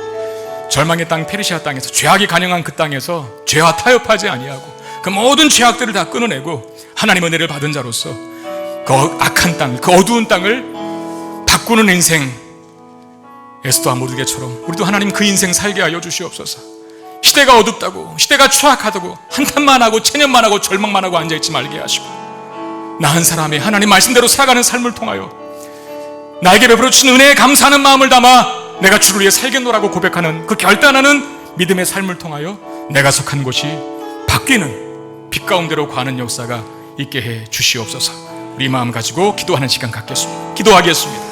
절망의 땅 페르시아 땅에서, 죄악이 간영한 그 땅에서 죄와 타협하지 아니하고 그 모든 죄악들을 다 끊어내고 하나님 은혜를 받은 자로서 그 악한 땅, 그 어두운 땅을 바꾸는 인생, 에스더와 모르게처럼 우리도 하나님 그 인생 살게 하여 주시옵소서. 시대가 어둡다고, 시대가 추악하다고 한탄만 하고 체념만 하고 절망만 하고 앉아있지 말게 하시고, 나 한 사람이 하나님 말씀대로 살아가는 삶을 통하여 나에게 베풀어 주신 은혜에 감사하는 마음을 담아 내가 주를 위해 살겠노라고 고백하는 그 결단하는 믿음의 삶을 통하여 내가 속한 곳이 바뀌는 빛 가운데로 가는 역사가 있게 해 주시옵소서. 우리 마음 가지고 기도하는 시간 갖겠습니다. 기도하겠습니다.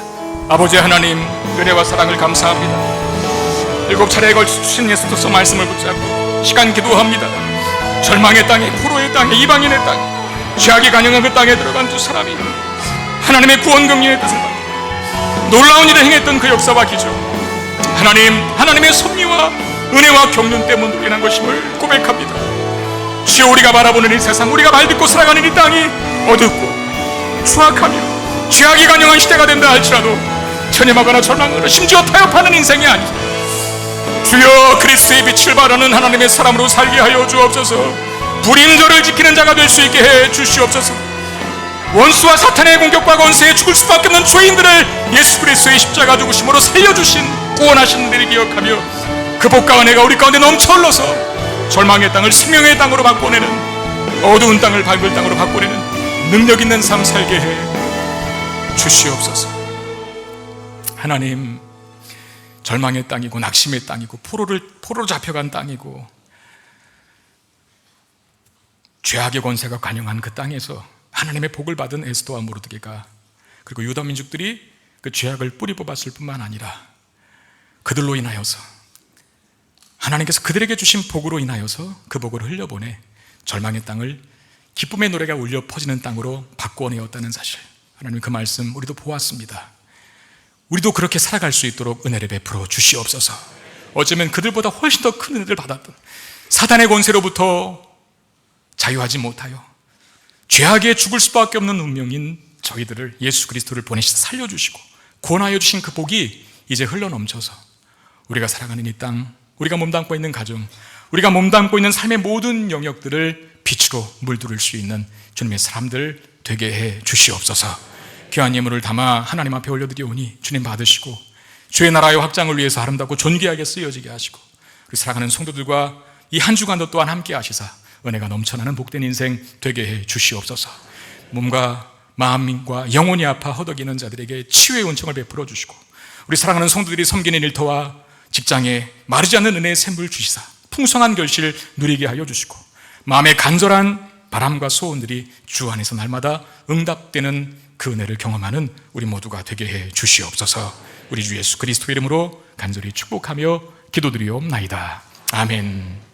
아버지 하나님, 은혜와 사랑을 감사합니다. 7차례에 걸쳐 주신 예수께서 말씀을 붙잡고 시간 기도합니다. 절망의 땅에, 포로의 땅에, 이방인의 땅에, 죄악이 간영한 그 땅에 들어간 두 사람이 하나님의 구원 긍휼의 뜻을 받고 놀라운 일을 행했던 그 역사와 기적, 하나님의 섭리와 은혜와 경륜 때문에 우리난 것임을 고백합니다. 주여, 우리가 바라보는 이 세상, 우리가 발딛고 살아가는 이 땅이 어둡고 추악하며 죄악이 간영한 시대가 된다 할지라도 천념하거나 절망하거나 심지어 타협하는 인생이 아니라 주여, 그리스도의 빛을 바라는 하나님의 사람으로 살게 하여 주옵소서. 불임절을 지키는 자가 될 수 있게 해 주시옵소서. 원수와 사탄의 공격과 권세에 죽을 수밖에 없는 죄인들을 예수 그리스도의 십자가 죽으심으로 살려주신 구원하신 은혜를 기억하며 그 복과 은혜가 우리 가운데 넘쳐 흘러서 절망의 땅을 생명의 땅으로 바꿔내는, 어두운 땅을 밝은 땅으로 바꿔내는 능력 있는 삶 살게 해 주시옵소서. 하나님, 절망의 땅이고 낙심의 땅이고 포로로 잡혀간 땅이고 죄악의 권세가 관영한 그 땅에서 하나님의 복을 받은 에스더와 모르드게가, 그리고 유다 민족들이 그 죄악을 뿌리 뽑았을 뿐만 아니라 그들로 인하여서 하나님께서 그들에게 주신 복으로 인하여서 그 복을 흘려보내 절망의 땅을 기쁨의 노래가 울려 퍼지는 땅으로 바꾸어내었다는 사실, 하나님 그 말씀 우리도 보았습니다. 우리도 그렇게 살아갈 수 있도록 은혜를 베풀어 주시옵소서. 어쩌면 그들보다 훨씬 더 큰 은혜를 받았던 사단의 권세로부터 자유하지 못하여 죄악에 죽을 수밖에 없는 운명인 저희들을 예수 그리스도를 보내셔서 살려주시고 구원하여 주신 그 복이 이제 흘러넘쳐서 우리가 살아가는 이 땅, 우리가 몸담고 있는 가정, 우리가 몸담고 있는 삶의 모든 영역들을 빛으로 물들일 수 있는 주님의 사람들 되게 해 주시옵소서. 귀한 예물을 담아 하나님 앞에 올려드리오니 주님 받으시고 주의 나라의 확장을 위해서 아름답고 존귀하게 쓰여지게 하시고 우리 사랑하는 성도들과 이 한 주간도 또한 함께 하시사 은혜가 넘쳐나는 복된 인생 되게 해 주시옵소서. 몸과 마음과 영혼이 아파 허덕이는 자들에게 치유의 은총을 베풀어 주시고, 우리 사랑하는 성도들이 섬기는 일터와 직장에 마르지 않는 은혜의 샘물 주시사 풍성한 결실 누리게 하여 주시고, 마음의 간절한 바람과 소원들이 주 안에서 날마다 응답되는 그 은혜를 경험하는 우리 모두가 되게 해 주시옵소서. 우리 주 예수 그리스도 이름으로 간절히 축복하며 기도드리옵나이다. 아멘.